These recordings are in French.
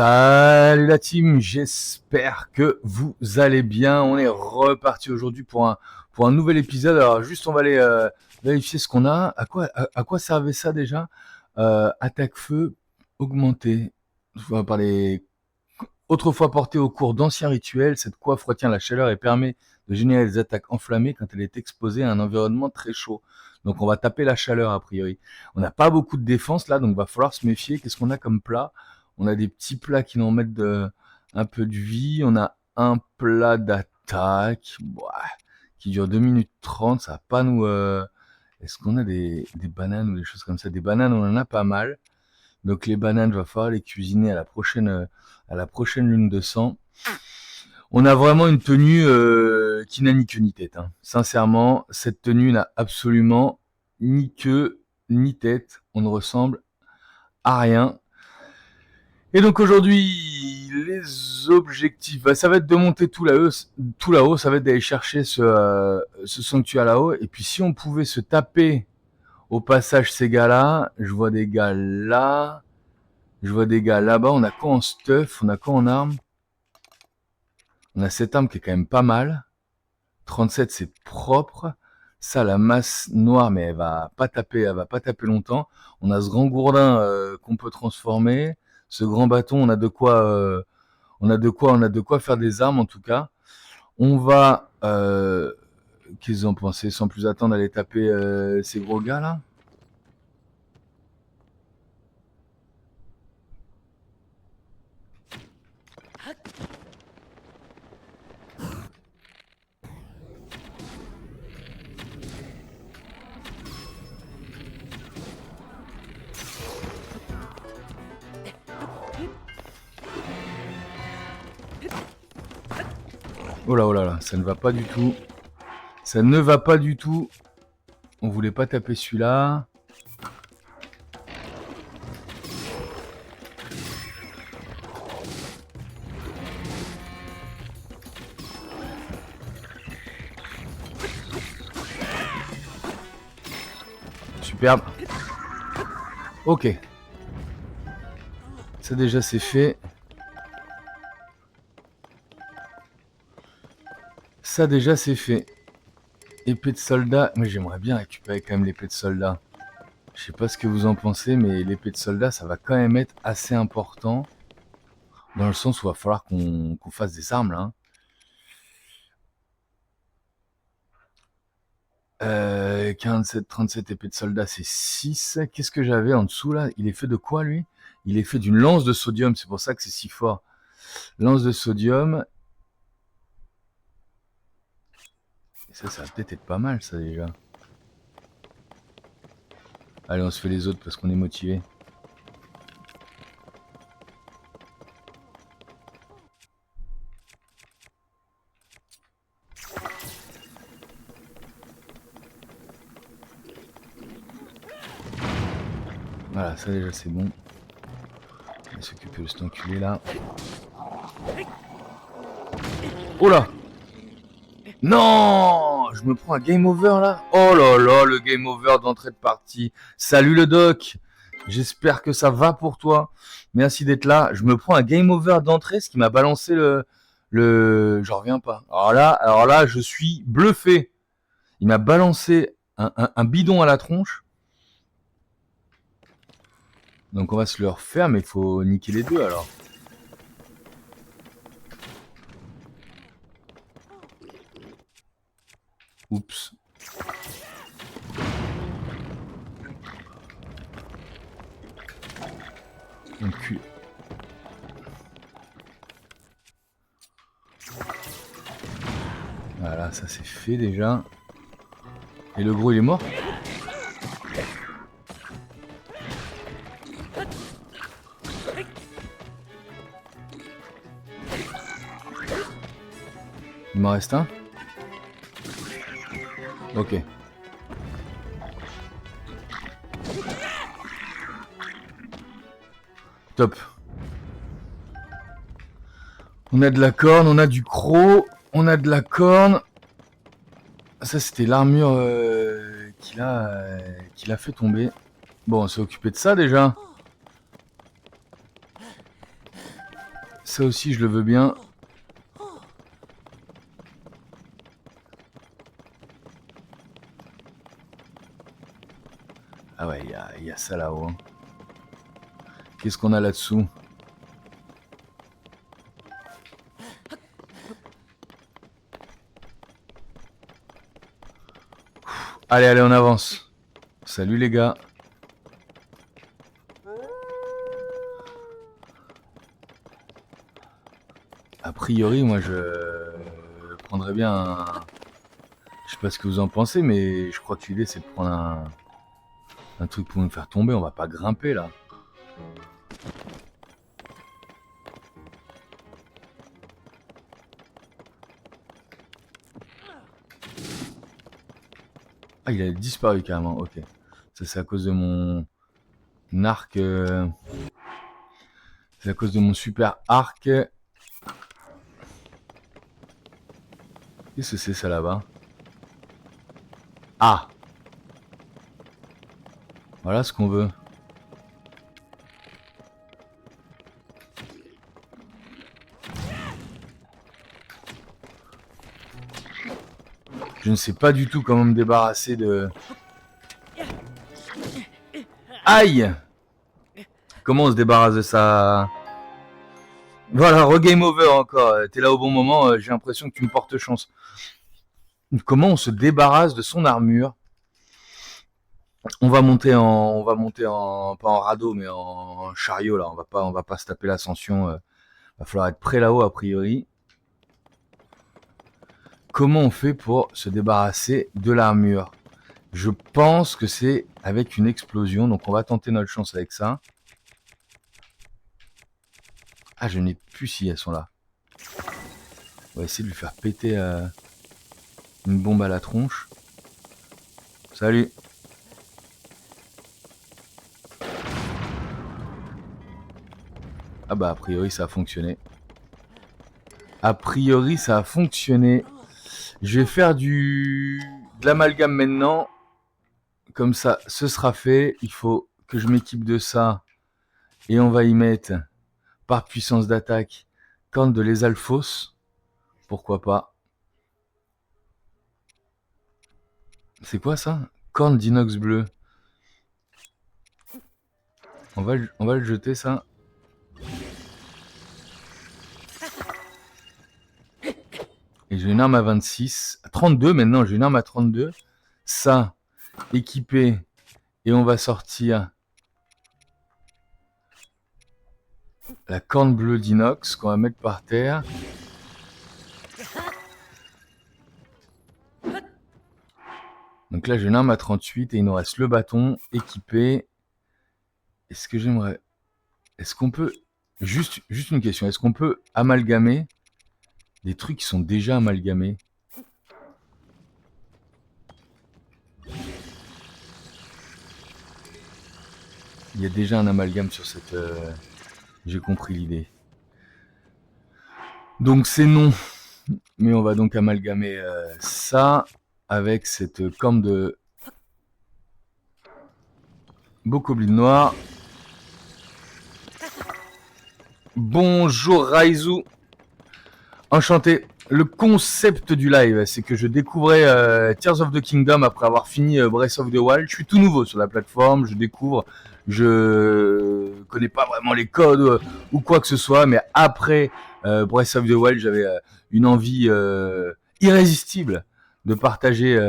Salut la team, j'espère que vous allez bien. On est reparti aujourd'hui pour un nouvel épisode. Alors juste on va aller vérifier ce qu'on a. À quoi servait ça déjà? Attaque feu augmentée. Par les... Autrefois portée au cours d'anciens rituels, cette coiffe retient la chaleur et permet de générer des attaques enflammées quand elle est exposée à un environnement très chaud. Donc on va taper la chaleur a priori. On n'a pas beaucoup de défense là, donc va falloir se méfier. Qu'est-ce qu'on a comme plat? On a des petits plats qui nous mettent un peu de vie. On a un plat d'attaque qui dure 2 minutes 30. Ça va pas nous... Est-ce qu'on a des bananes ou des choses comme ça? Des bananes, on en a pas mal. Donc les bananes, il va falloir les cuisiner à la prochaine lune de sang. On a vraiment une tenue qui n'a ni queue ni tête. Hein. Sincèrement, cette tenue n'a absolument ni queue ni tête. On ne ressemble à rien. Et donc aujourd'hui, les objectifs, ça va être de monter tout là-haut, ça va être d'aller chercher ce sanctuaire là-haut. Et puis si on pouvait se taper au passage ces gars-là, je vois des gars là, je vois des gars là-bas, on a quoi en stuff, on a quoi en armes? On a cette arme qui est quand même pas mal. 37 c'est propre. Ça, la masse noire, mais elle va pas taper longtemps. On a ce grand gourdin qu'on peut transformer. Ce grand bâton, on a de quoi faire des armes en tout cas. On va, qu'est-ce qu'ils en pensaient, sans plus attendre, aller taper ces gros gars là. Oh là, ça ne va pas du tout. Ça ne va pas du tout. On voulait pas taper celui-là. Superbe. Ok. Ça déjà c'est fait. Ça déjà c'est fait. Épée de soldat. Moi j'aimerais bien récupérer quand même l'épée de soldat. Je sais pas ce que vous en pensez, mais l'épée de soldat ça va quand même être assez important. Dans le sens où il va falloir qu'on fasse des armes là. 47, 37 épées de soldat c'est 6. Qu'est-ce que j'avais en dessous là? Il est fait de quoi lui? Il est fait d'une lance de sodium, c'est pour ça que c'est si fort. Lance de sodium. Et ça va peut-être être pas mal ça déjà. Allez, on se fait les autres parce qu'on est motivé. Voilà, ça déjà c'est bon. On va s'occuper de cet enculé là. Oh là! Non! Je me prends un game over là? Oh là là, le game over d'entrée de partie. Salut le doc! J'espère que ça va pour toi. Merci d'être là. Je me prends un game over d'entrée, ce qui m'a balancé J'en reviens pas. Alors là, je suis bluffé. Il m'a balancé un bidon à la tronche. Donc on va se le refaire, mais il faut niquer les deux alors. Oups. Enculé. Voilà, ça c'est fait déjà. Et le gros il est mort? Il m'en reste un? Ok. Top. On a de la corne, on a du croc, on a de la corne. Ça c'était l'armure qu'il a fait tomber. Bon, on s'est occupé de ça déjà. Ça aussi, je le veux bien. Ah ouais, il y a ça là-haut. Hein. Qu'est-ce qu'on a là-dessous? Allez, allez, on avance. Salut les gars. A priori, moi je prendrais bien un... Je sais pas ce que vous en pensez, mais je crois que l'idée c'est de prendre un truc pour nous faire tomber. On va pas grimper là. Ah, il a disparu carrément, ok. Ça c'est à cause de mon arc. C'est à cause de mon super arc. Qu'est-ce que c'est ça là-bas? Ah! Voilà ce qu'on veut. Je ne sais pas du tout comment me débarrasser de... Aïe! Comment on se débarrasse de ça? Voilà, regame over encore. T'es là au bon moment, j'ai l'impression que tu me portes chance. Comment on se débarrasse de son armure? On va monter en, pas en radeau, mais en chariot là. On va pas se taper l'ascension. Va falloir être prêt là-haut a priori. Comment on fait pour se débarrasser de l'armure? Je pense que c'est avec une explosion, donc on va tenter notre chance avec ça. Ah, je n'ai plus si elles sont là. On va essayer de lui faire péter une bombe à la tronche. Salut. Ah bah a priori ça a fonctionné. A priori ça a fonctionné. Je vais faire de l'amalgame maintenant. Comme ça, ce sera fait. Il faut que je m'équipe de ça. Et on va y mettre, par puissance d'attaque, corne de l'Esalfos. Pourquoi pas. C'est quoi ça? Corne d'inox bleu. On va le jeter ça. Et j'ai une arme à 26. À 32 maintenant, j'ai une arme à 32. Ça, équipé. Et on va sortir la corne bleue d'inox qu'on va mettre par terre. Donc là, j'ai une arme à 38 et il nous reste le bâton équipé. Est-ce que j'aimerais... Est-ce qu'on peut... Juste une question. Est-ce qu'on peut amalgamer des trucs qui sont déjà amalgamés? Il y a déjà un amalgame sur cette... J'ai compris l'idée. Donc c'est non. Mais on va donc amalgamer ça avec cette corne de bokoblin noir. Bonjour Raizu. Enchanté. Le concept du live, c'est que je découvrais Tears of the Kingdom après avoir fini Breath of the Wild. Je suis tout nouveau sur la plateforme, je découvre, je connais pas vraiment les codes ou quoi que ce soit, mais après Breath of the Wild, j'avais une envie irrésistible de partager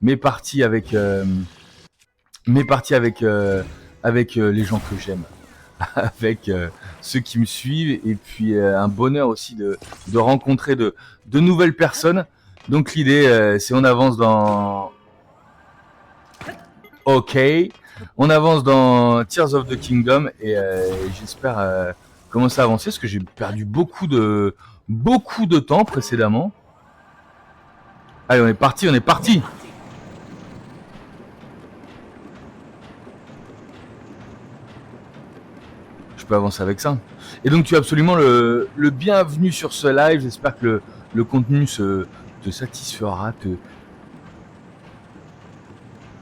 mes parties avec les gens que j'aime. Avec ceux qui me suivent et puis un bonheur aussi de rencontrer de nouvelles personnes. Donc l'idée c'est on avance dans... Ok, on avance dans Tears of the Kingdom et j'espère commencer à avancer parce que j'ai perdu beaucoup de temps précédemment. Allez, on est parti, peux avancer avec ça. Et donc tu es absolument le bienvenu sur ce live. J'espère que le contenu te satisfera,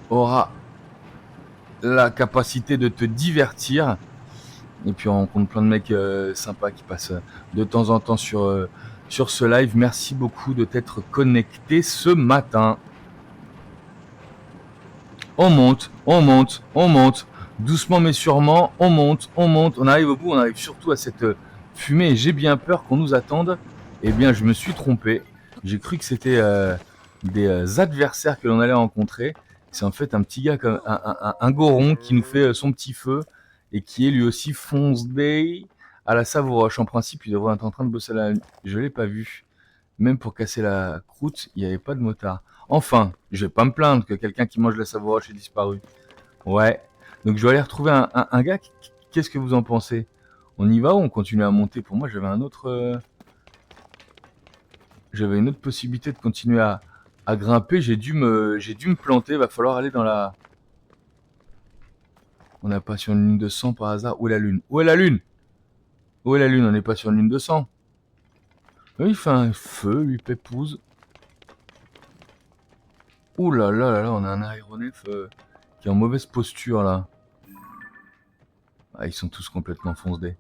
aura la capacité de te divertir. Et puis on rencontre plein de mecs sympas qui passent de temps en temps sur ce live. Merci beaucoup de t'être connecté ce matin. On monte, on monte, on monte. Doucement mais sûrement, on monte, on monte. On arrive au bout, on arrive surtout à cette fumée. Et j'ai bien peur qu'on nous attende. Eh bien, je me suis trompé. J'ai cru que c'était des adversaires que l'on allait rencontrer. C'est en fait un petit gars, comme un goron qui nous fait son petit feu et qui est lui aussi fonce day à la Savouroche. En principe, il devrait être en train de bosser là. Je l'ai pas vu. Même pour casser la croûte, il n'y avait pas de motard. Enfin, je vais pas me plaindre que quelqu'un qui mange la Savouroche ait disparu. Ouais. Donc je vais aller retrouver un gars. Qu'est-ce que vous en pensez? On y va ou on continue à monter? Pour moi, j'avais j'avais une autre possibilité de continuer à grimper. J'ai dû me planter. Va falloir aller dans la. On n'est pas sur une lune de sang par hasard. Où est la lune? Où est la lune? Où est la lune? On n'est pas sur une lune de sang. Oui, il fait un feu, lui, Pépouze. Ouh là là là là, on a un aéronef qui est en mauvaise posture là. Ah, ils sont tous complètement foncedés.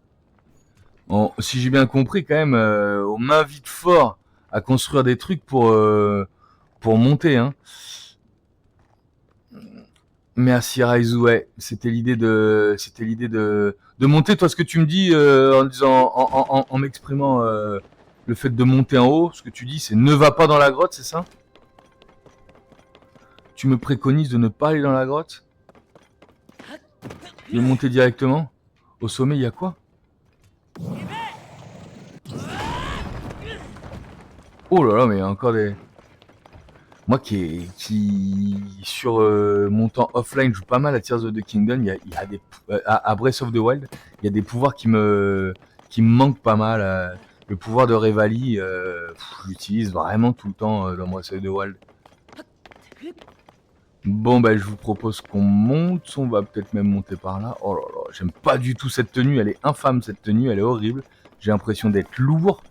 Si j'ai bien compris, quand même, on m'invite fort à construire des trucs pour monter. Hein. Merci Raizu, ouais. C'était l'idée de monter. Toi, ce que tu me dis en disant, en m'exprimant le fait de monter en haut, ce que tu dis, c'est ne va pas dans la grotte, c'est ça? Tu me préconises de ne pas aller dans la grotte? De monter directement? Au sommet, il y a quoi? Oh là là, mais il y a encore des... Moi qui sur mon temps offline joue pas mal à Tears of the Kingdom, il y a des à Breath of the Wild, il y a des pouvoirs qui me manquent pas mal. Le pouvoir de Revali, je l'utilise vraiment tout le temps dans Breath of the Wild. Bon bah je vous propose qu'on monte, on va peut-être même monter par là. Oh là là, j'aime pas du tout cette tenue, elle est infâme cette tenue, elle est horrible. J'ai l'impression d'être lourd,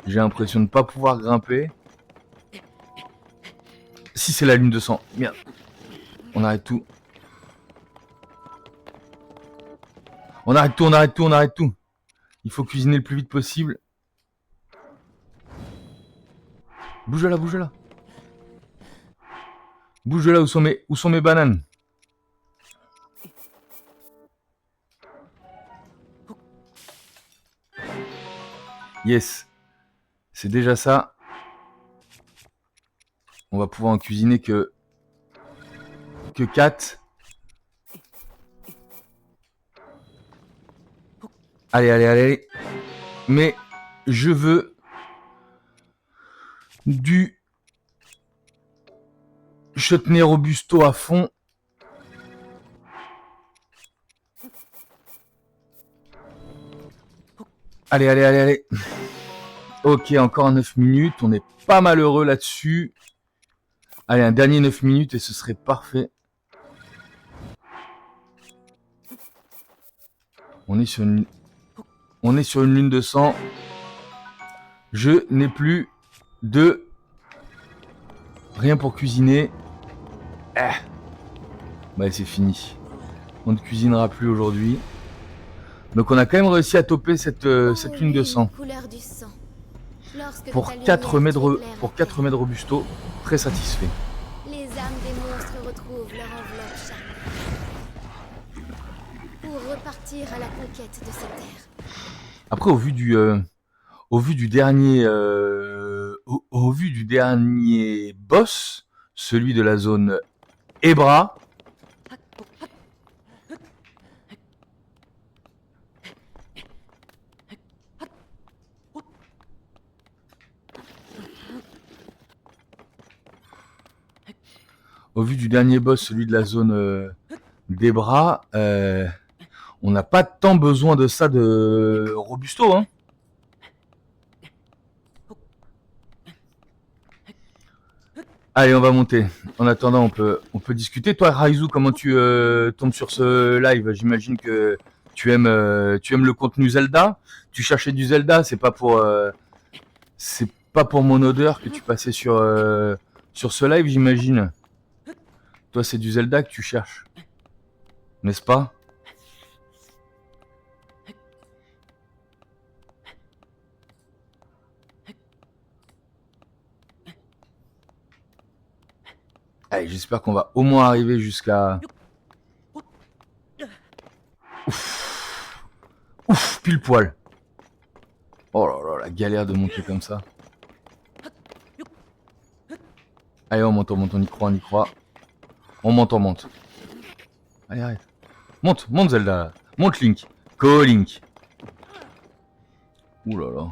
j'ai l'impression de pas pouvoir grimper. Si c'est la lune de sang, merde. On arrête tout. On arrête tout, on arrête tout, on arrête tout. Il faut cuisiner le plus vite possible. Bouge là, bouge là. Bouge là, où sont mes bananes? Yes. C'est déjà ça. On va pouvoir en cuisiner que 4. Allez, allez, allez. Mais je veux du chutney robusto à fond. Allez, allez, allez, allez. Ok, encore 9 minutes. On est pas malheureux là-dessus. Allez, un dernier 9 minutes et ce serait parfait. On est sur une lune de sang. Je n'ai plus de rien pour cuisiner. Bah c'est fini. On ne cuisinera plus aujourd'hui. Donc on a quand même réussi à toper cette lune de sang. Pour 4 mets de robusto, très satisfait. Les âmes des monstres retrouvent leur enveloppe charnelle pour repartir à la conquête de cette terre. Après, au vu du dernier boss, celui de la zone Ebra, celui de la zone d'Ebra, on n'a pas tant besoin de ça de Robusto, hein. Allez, on va monter. En attendant, on peut discuter. Toi, Raizu, comment tu tombes sur ce live? J'imagine que tu aimes le contenu Zelda. Tu cherchais du Zelda, c'est pas pour mon odeur que tu passais sur ce live, j'imagine. Toi, c'est du Zelda que tu cherches, n'est-ce pas? Allez, j'espère qu'on va au moins arriver jusqu'à... Ouf. Ouf, pile poil. Oh là là, la galère de monter comme ça. Allez, on monte, on y croit, on y croit. On monte, on monte. Allez, arrête. Monte, monte Zelda. Monte Link. Go Link. Ouh là là.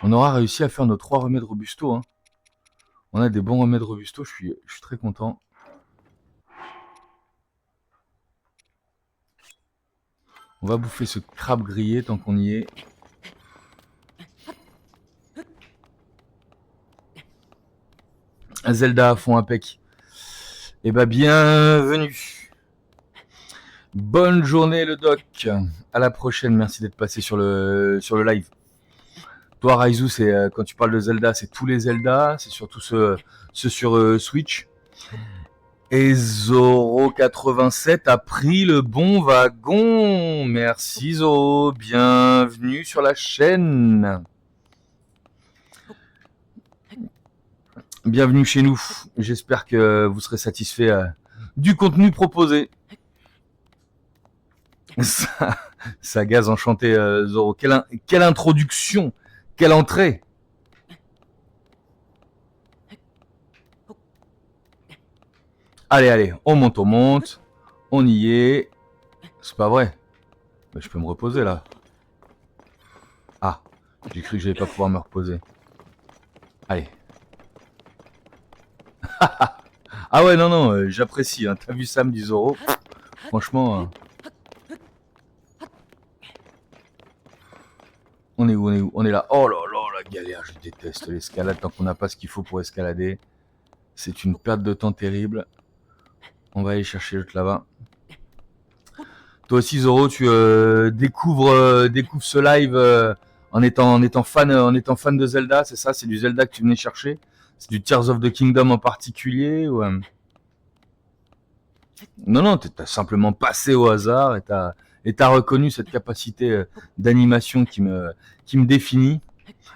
On aura réussi à faire nos 3 remèdes robusto. Hein. On a des bons remèdes robusto, je suis très content. On va bouffer ce crabe grillé tant qu'on y est. Zelda à fond impec. Eh ben bienvenue. Bonne journée le doc. À la prochaine, merci d'être passé sur le live. Toi Raizu, c'est quand tu parles de Zelda, c'est tous les Zelda, c'est surtout ceux sur Switch. Et Zoro87 a pris le bon wagon. Merci Zoro, bienvenue sur la chaîne. Bienvenue chez nous. J'espère que vous serez satisfait du contenu proposé. Ça gaz enchanté Zoro. Quelle introduction, quelle entrée. Allez, allez, on monte. On y est. C'est pas vrai. Mais je peux me reposer là. Ah, j'ai cru que j'allais pas pouvoir me reposer. Allez. Ah ouais, non, j'apprécie. Hein. T'as vu Sam du Zoro? Franchement. On est où? On est là. Oh là là, la galère. Je déteste l'escalade tant qu'on n'a pas ce qu'il faut pour escalader. C'est une perte de temps terrible. On va aller chercher l'autre là-bas. Toi aussi Zoro, tu découvres ce live en étant fan de Zelda, c'est ça? C'est du Zelda que tu venais chercher? C'est du Tears of the Kingdom en particulier ou, Non, t'as simplement passé au hasard et t'as reconnu cette capacité d'animation qui me définit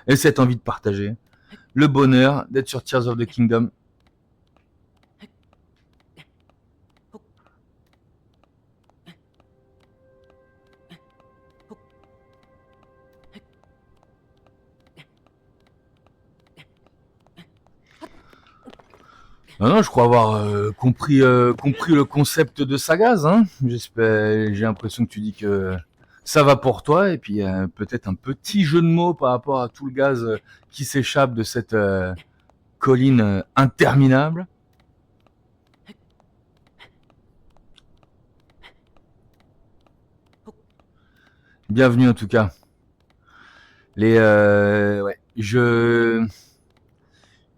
et cette envie de partager. Le bonheur d'être sur Tears of the Kingdom. Non, je crois avoir compris le concept de Sagaz. Hein. J'ai l'impression que tu dis que ça va pour toi et puis peut-être un petit jeu de mots par rapport à tout le gaz qui s'échappe de cette colline interminable. Bienvenue en tout cas. Ouais,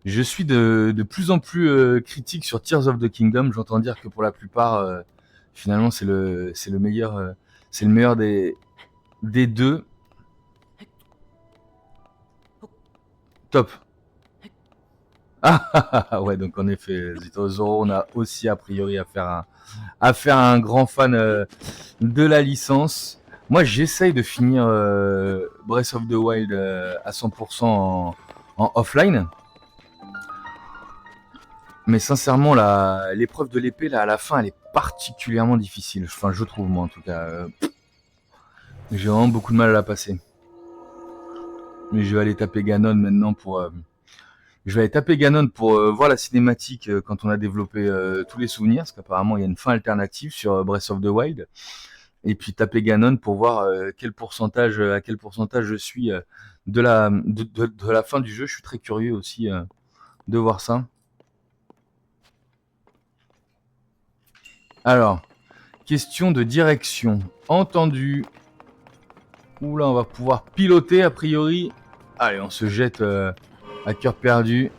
je suis de plus en plus critique sur Tears of the Kingdom. J'entends dire que pour la plupart, finalement, c'est le meilleur des deux. Top. Ah ouais, donc en effet, Zoro, on a aussi a priori à faire un grand fan de la licence. Moi, j'essaye de finir Breath of the Wild à 100% en offline. Mais sincèrement, l'épreuve de l'épée, là, à la fin, elle est particulièrement difficile. Enfin, je trouve, moi, en tout cas. J'ai vraiment beaucoup de mal à la passer. Mais je vais aller taper Ganon maintenant pour... Je vais aller taper Ganon pour voir la cinématique quand on a développé tous les souvenirs, parce qu'apparemment, il y a une fin alternative sur Breath of the Wild. Et puis taper Ganon pour voir à quel pourcentage je suis de la fin du jeu. Je suis très curieux aussi de voir ça. Alors, question de direction. Entendu. Oula, on va pouvoir piloter a priori. Allez, on se jette à cœur perdu.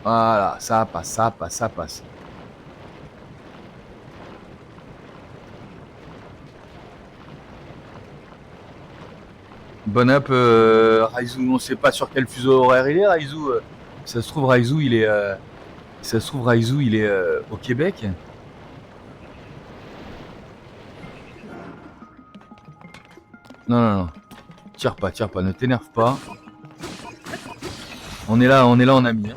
Voilà, ça passe. Bon up, Raizu, on sait pas sur quel fuseau horaire il est, Raizu. Ça se trouve, Raizu, il est au Québec. Non. Tire pas, ne t'énerve pas. On est là en ami. Hein.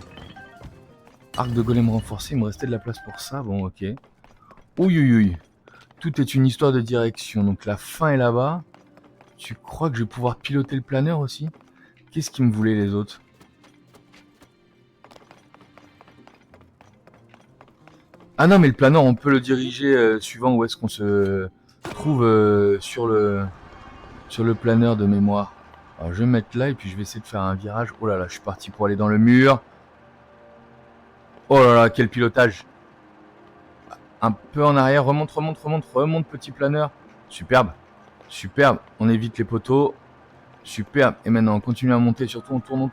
Arc de golem renforcé, il me restait de la place pour ça. Bon, ok. Ouïe. Tout est une histoire de direction. Donc la fin est là-bas. Tu crois que je vais pouvoir piloter le planeur aussi? Qu'est-ce qu'ils me voulaient les autres? Ah non, mais le planeur, on peut le diriger suivant où est-ce qu'on se trouve sur le planeur de mémoire. Alors je vais me mettre là et puis je vais essayer de faire un virage. Oh là là, je suis parti pour aller dans le mur. Oh là là, quel pilotage. Un peu en arrière, remonte, petit planeur. Superbe. On évite les poteaux. Superbe. Et maintenant, on continue à monter. Surtout, on tourne.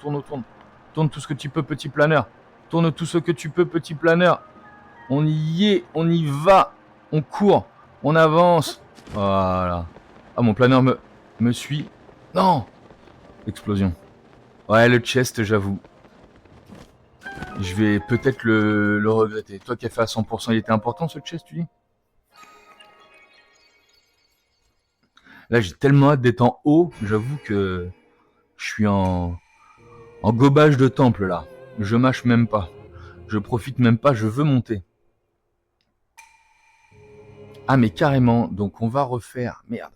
Tourne tout ce que tu peux, petit planeur. Tourne tout ce que tu peux, petit planeur. On y est, on y va. On court, on avance. Voilà. Ah, mon planeur me suit. Non. Explosion. Ouais, le chest, j'avoue. Je vais peut-être le regretter. Toi qui as fait à 100%, il était important ce chest, tu dis? Là, j'ai tellement hâte d'être en haut. J'avoue que je suis en gobage de temple, là. Je mâche même pas. Je profite même pas, je veux monter. Ah, mais carrément. Donc, on va refaire. Merde.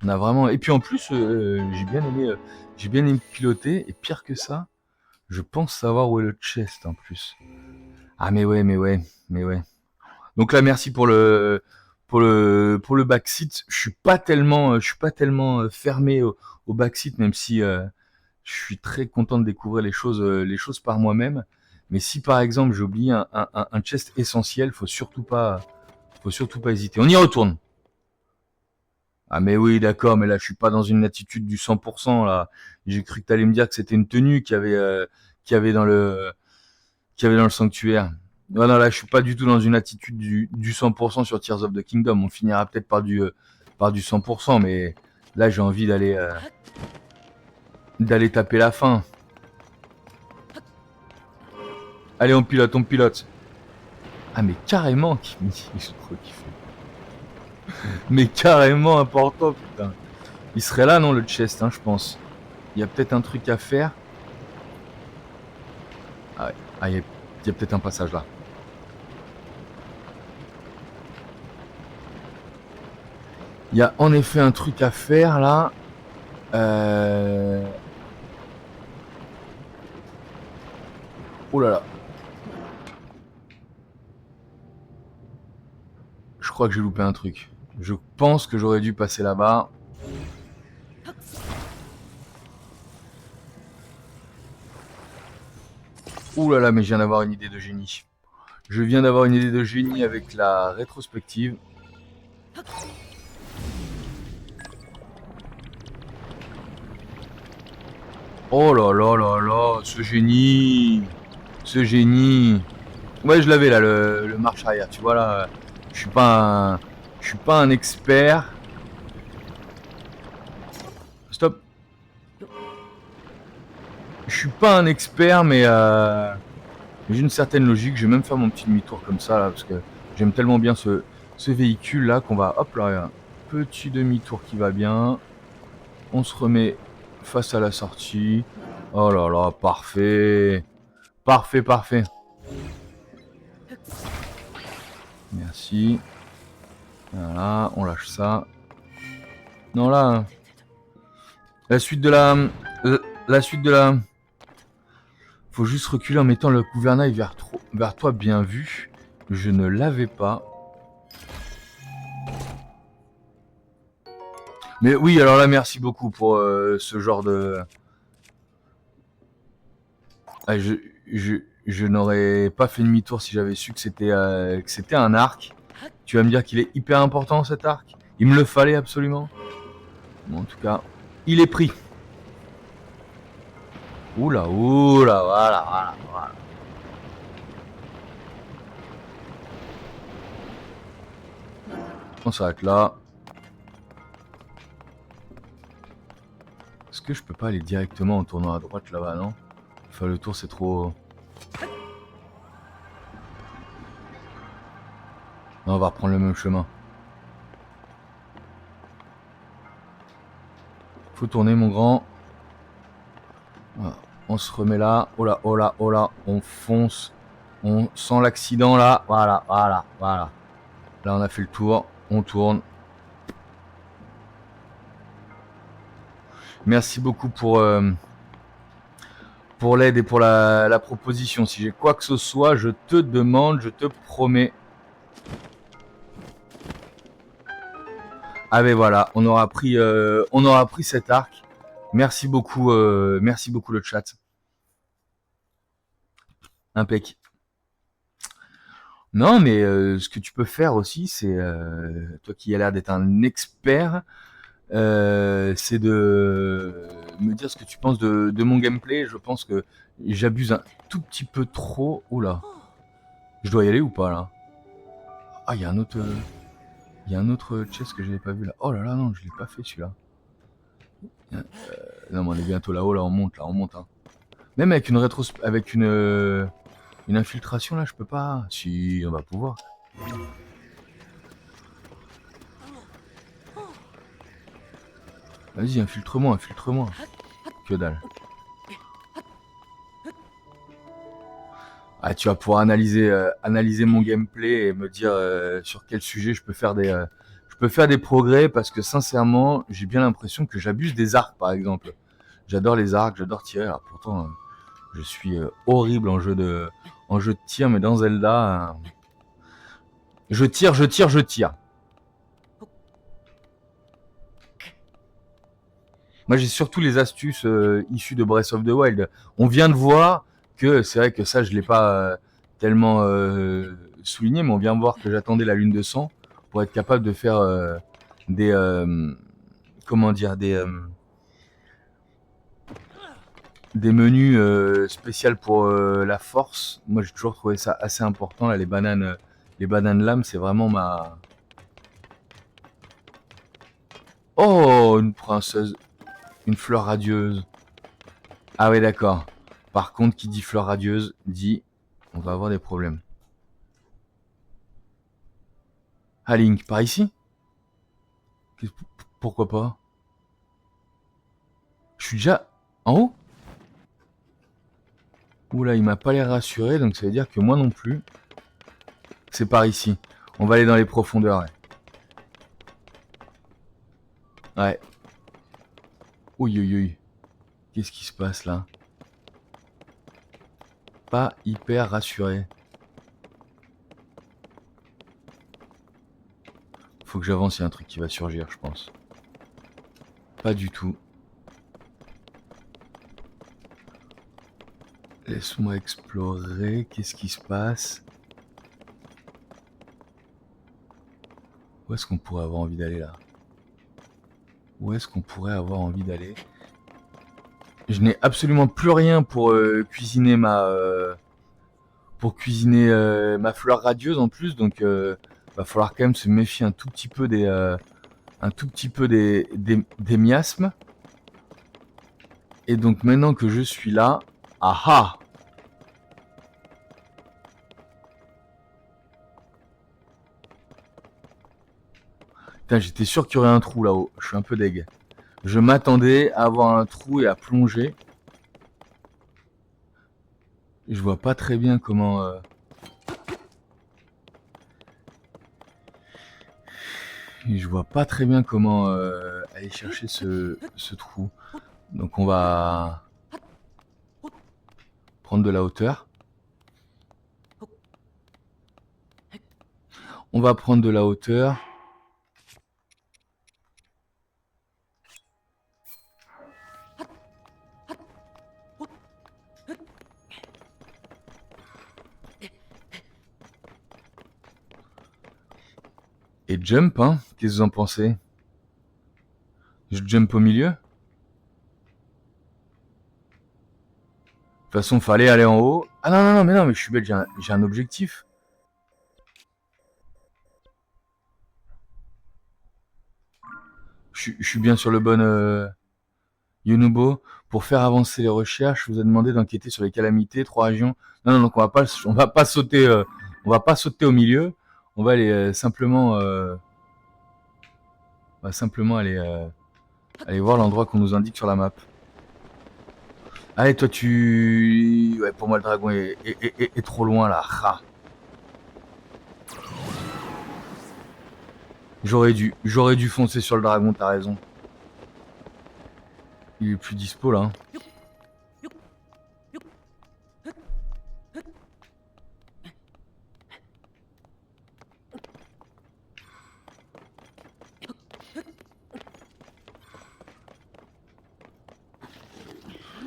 On a vraiment... Et puis en plus, j'ai bien aimé piloter. Et pire que ça, je pense savoir où est le chest en plus. Ah, mais ouais. Donc là, merci pour le backseat. Je suis pas tellement fermé au backseat, même si je suis très content de découvrir les choses par moi-même. Mais si par exemple j'ai oublié un chest essentiel, faut surtout pas hésiter. On y retourne. Ah mais oui, d'accord, mais là je suis pas dans une attitude du 100% là. J'ai cru que t'allais me dire que c'était une tenue qu'il y avait dans le sanctuaire. Non, là je suis pas du tout dans une attitude du 100% sur Tears of the Kingdom. On finira peut-être par du 100%, mais là j'ai envie d'aller taper la fin. Allez, on pilote. Ah mais carrément, je crois qu'il fait. Mais carrément important, putain. Il serait là, non, le chest, hein, je pense. Il y a peut-être un truc à faire. Ah ouais, il y a peut-être un passage là. Il y a en effet un truc à faire là. Oh là là. Je crois que j'ai loupé un truc. Je pense que j'aurais dû passer là-bas. Ouh là là, mais je viens d'avoir une idée de génie. Je viens d'avoir une idée de génie avec la rétrospective. Oh là là là là, ce génie. Ouais, je l'avais là, le marche arrière. Tu vois là, je suis pas un expert. Stop. Je suis pas un expert, mais j'ai une certaine logique. Je vais même faire mon petit demi-tour comme ça là, parce que j'aime tellement bien ce véhicule là qu'on va, hop là, un petit demi-tour qui va bien. On se remet face à la sortie. Oh là là, parfait. Parfait. Merci. Voilà, on lâche ça. Non là. La suite de la... Faut juste reculer en mettant le gouvernail vers toi, bien vu. Je ne l'avais pas. Mais oui, alors là, merci beaucoup pour ce genre de... Ah, je n'aurais pas fait demi-tour si j'avais su que c'était un arc. Tu vas me dire qu'il est hyper important cet arc. Il me le fallait absolument. Bon, en tout cas, il est pris. Oula, voilà. On s'arrête là. Est-ce que je peux pas aller directement en tournant à droite là-bas, non? Enfin, le tour c'est trop... Non, on va reprendre le même chemin. Faut tourner, mon grand. Voilà. On se remet là. Oh là, oh là, oh là. On fonce. On sent l'accident là. Voilà, voilà, voilà. Là, on a fait le tour. On tourne. Merci beaucoup pour l'aide et pour la proposition. Si j'ai quoi que ce soit, je te demande, je te promets. Ah ben voilà, on aura pris cet arc. Merci beaucoup le chat. Impec. Non, mais ce que tu peux faire aussi, c'est toi qui as l'air d'être un expert, c'est de me dire ce que tu penses de mon gameplay. Je pense que j'abuse un tout petit peu trop. Oula, je dois y aller ou pas là? Ah, il y a un autre chest que j'avais pas vu là. Oh là là, non, je l'ai pas fait celui-là. Non, mais on est bientôt là-haut, là, on monte, hein. Même avec une infiltration là, je peux pas. Si, on va pouvoir. Vas-y, infiltre-moi. Que dalle. Ah, tu vas pouvoir analyser mon gameplay et me dire sur quel sujet je peux faire des progrès, parce que sincèrement, j'ai bien l'impression que j'abuse des arcs, par exemple. J'adore les arcs, j'adore tirer. Alors pourtant, je suis horrible en jeu de tir, mais dans Zelda, je tire. Moi, j'ai surtout les astuces issues de Breath of the Wild. On vient de voir que, c'est vrai que ça, je l'ai pas tellement souligné, mais on vient de voir que j'attendais la lune de sang pour être capable de faire des menus spéciaux pour la force. Moi, j'ai toujours trouvé ça assez important. Là, les bananes lames, c'est vraiment ma... Oh, une princesse, une fleur radieuse. Ah ouais, d'accord. Par contre, qui dit fleur radieuse, dit on va avoir des problèmes. Ah, Link, par ici? Pourquoi pas? Je suis déjà en haut? Oula, il m'a pas l'air rassuré, donc ça veut dire que moi non plus. C'est par ici. On va aller dans les profondeurs. Ouais. Oui. Qu'est-ce qui se passe là? Pas hyper rassuré. Faut que j'avance, il y a un truc qui va surgir, je pense. Pas du tout. Laisse-moi explorer. Qu'est-ce qui se passe? Où est-ce qu'on pourrait avoir envie d'aller là? Où est-ce qu'on pourrait avoir envie d'aller? Je n'ai absolument plus rien pour cuisiner ma fleur radieuse en plus, donc va falloir quand même se méfier un tout petit peu des miasmes. Et donc maintenant que je suis là, aha! Putain, j'étais sûr qu'il y aurait un trou là-haut. Je suis un peu deg. Je m'attendais à avoir un trou et à plonger. Je vois pas très bien comment... Je vois pas très bien comment aller chercher ce trou. Donc on va prendre de la hauteur. On va prendre de la hauteur. Et jump, hein? Qu'est-ce que vous en pensez? Je jump au milieu? De toute façon, fallait aller en haut. Ah non, mais je suis bête, j'ai un objectif. Je suis bien sur le bon Yunubo. Pour faire avancer les recherches, je vous ai demandé d'enquêter sur les calamités, 3 régions. Non, donc on va pas sauter au milieu. On va aller simplement aller voir l'endroit qu'on nous indique sur la map. Allez, toi, tu... Ouais, pour moi, le dragon est trop loin, là. Ah. J'aurais dû foncer sur le dragon, t'as raison. Il est plus dispo, là. Hein.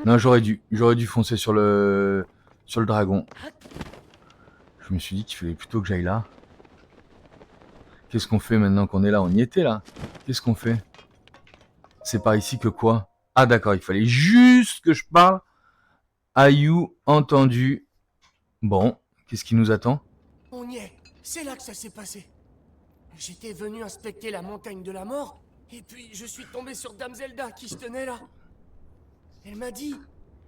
Non, j'aurais dû foncer sur le dragon. Je me suis dit qu'il fallait plutôt que j'aille là. Qu'est-ce qu'on fait maintenant qu'on est là? On y était là. Qu'est-ce qu'on fait? C'est par ici que quoi? Ah d'accord, il fallait juste que je parle. Ayou, entendu. Bon, qu'est-ce qui nous attend? On y est. C'est là que ça s'est passé. J'étais venu inspecter la montagne de la mort, et puis je suis tombé sur Dame Zelda qui se tenait là. Elle m'a dit,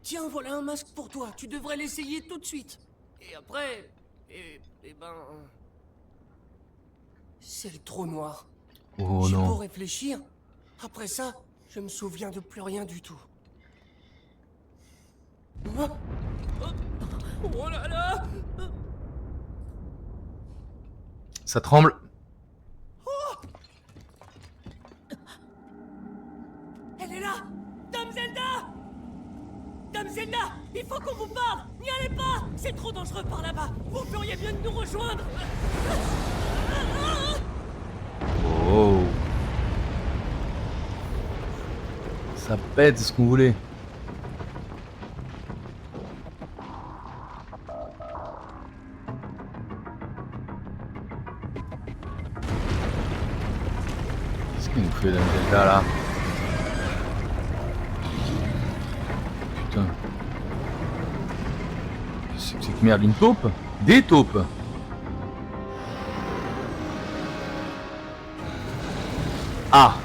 tiens, voilà un masque pour toi, tu devrais l'essayer tout de suite. Et après, c'est le trou noir. Oh J'ai beau non. réfléchir, après ça, je me souviens de plus rien du tout. Oh, oh là là! Ça tremble. Elle est là! Dame Zelda! Dame Zelda! Il faut qu'on vous parle! N'y allez pas! C'est trop dangereux par là-bas! Vous feriez bien de nous rejoindre! Oh. Ça pète ce qu'on voulait. Qu'est-ce qu'il nous fait Dame Zelda là? Putain. Qu'est-ce que c'est que merde? Une taupe? Des taupes? Ah!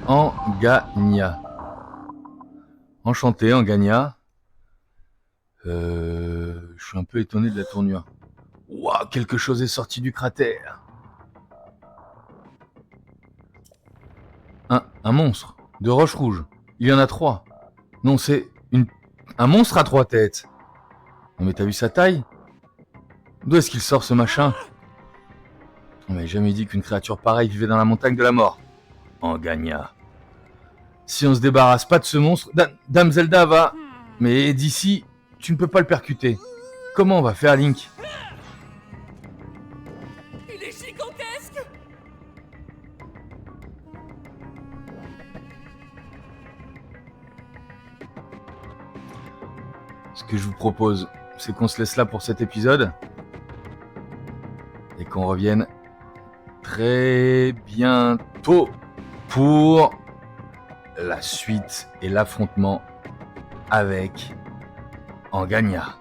Engagna. Enchanté, Engagna. Je suis un peu étonné de la tournure. Ouah, quelque chose est sorti du cratère. Un monstre de roche rouge. Il y en a 3. Non, c'est un monstre à 3 têtes. Non mais t'as vu sa taille? D'où est-ce qu'il sort ce machin? On m'avait jamais dit qu'une créature pareille vivait dans la montagne de la mort. Engagna. Si on se débarrasse pas de ce monstre, Dame Zelda va... Mais d'ici, tu ne peux pas le percuter. Comment on va faire, Link? Il est gigantesque! Ce que je vous propose, c'est qu'on se laisse là pour cet épisode. Et qu'on revienne très bientôt pour la suite et l'affrontement avec Engagna.